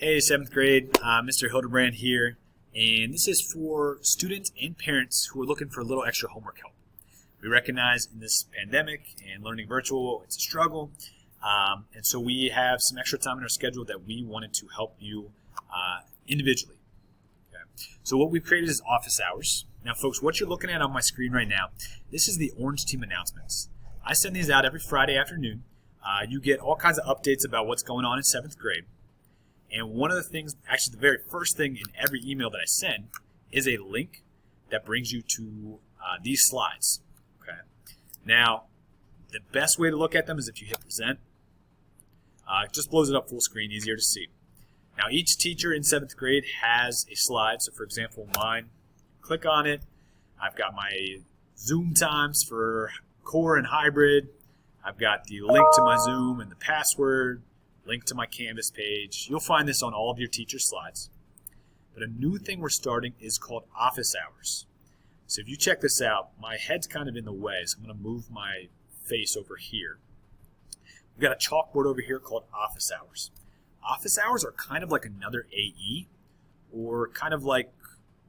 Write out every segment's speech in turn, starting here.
Hey, 7th grade, Mr. Hildebrand here, and this is for students and parents who are looking for a little extra homework help. We recognize in this pandemic and learning virtual, it's a struggle, and so we have some extra time in our schedule that we wanted to help you individually. Okay. So what we've created is office hours. Now, folks, what you're looking at on my screen right now, this is the Orange Team announcements. I send these out every Friday afternoon. You get all kinds of updates about what's going on in 7th grade. And one of the things, actually the very first thing in every email that I send is a link that brings you to these slides. Okay. Now, the best way to look at them is if you hit present. It just blows it up full screen, easier to see. Now, each teacher in 7th grade has a slide. So, for example, mine, click on it. I've got my Zoom times for core and hybrid. I've got the link to my Zoom and the password. Link to my Canvas page. You'll find this on all of your teacher slides. But a new thing we're starting is called office hours. So if you check this out, my head's kind of in the way, so I'm going to move my face over here. We've got a chalkboard over here called office hours. Office hours are kind of like another AE, or kind of like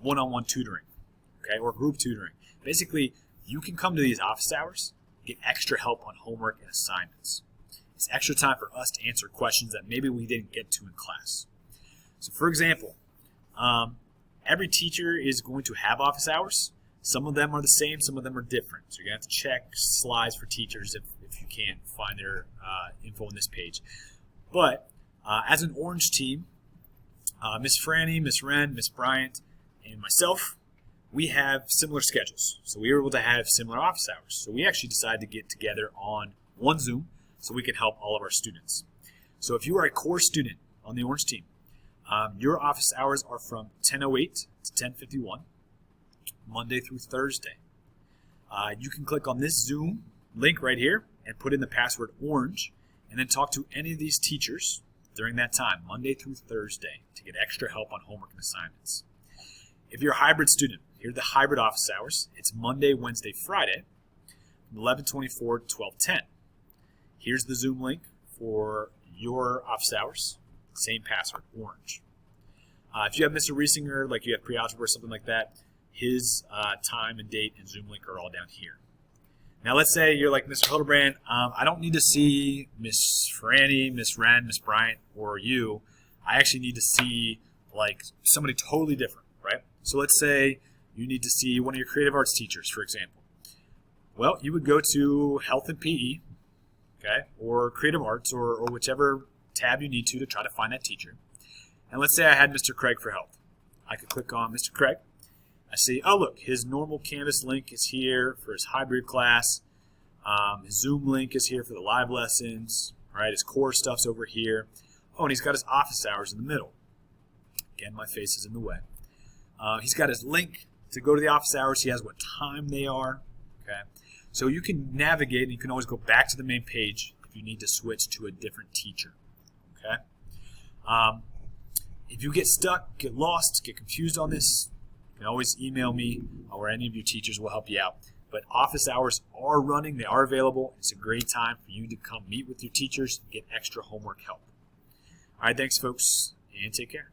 one-on-one tutoring, okay, or group tutoring. Basically, you can come to these office hours, get extra help on homework and assignments. It's extra time for us to answer questions that maybe we didn't get to in class. So for example, every teacher is going to have office hours. Some of them are the same, some of them are different. So you're going to have to check slides for teachers if you can't find their info on this page. But as an Orange Team, Miss Franny, Miss Wren, Miss Bryant, and myself, we have similar schedules. So we were able to have similar office hours. So we actually decided to get together on one Zoom so we can help all of our students. So if you are a core student on the Orange Team, your office hours are from 10:08 to 10:51, Monday through Thursday. You can click on this Zoom link right here and put in the password ORANGE and then talk to any of these teachers during that time, Monday through Thursday, to get extra help on homework and assignments. If you're a hybrid student, here are the hybrid office hours. It's Monday, Wednesday, Friday, from 11:24 to 12:10. Here's the Zoom link for your office hours. Same password, ORANGE. If you have Mr. Riesinger, like you have pre-algebra or something like that, his time and date and Zoom link are all down here. Now let's say you're like Mr. Hildebrand. I don't need to see Miss Franny, Miss Wren, Miss Bryant, or you. I actually need to see like somebody totally different, right? So let's say you need to see one of your creative arts teachers, for example. Well, you would go to Health and PE, okay, or Creative Arts, or whichever tab you need to try to find that teacher. And let's say I had Mr. Craig for health. I could click on Mr. Craig. I see, oh look, his normal Canvas link is here for his hybrid class. His Zoom link is here for the live lessons, right? His core stuff's over here. Oh, and he's got his office hours in the middle. Again, my face is in the way. He's got his link to go to the office hours. He has what time they are, okay? So you can navigate, and you can always go back to the main page if you need to switch to a different teacher. Okay. If you get stuck, get lost, get confused on this, you can always email me, or any of your teachers will help you out. But office hours are running; they are available. It's a great time for you to come meet with your teachers and get extra homework help. All right, thanks, folks, and take care.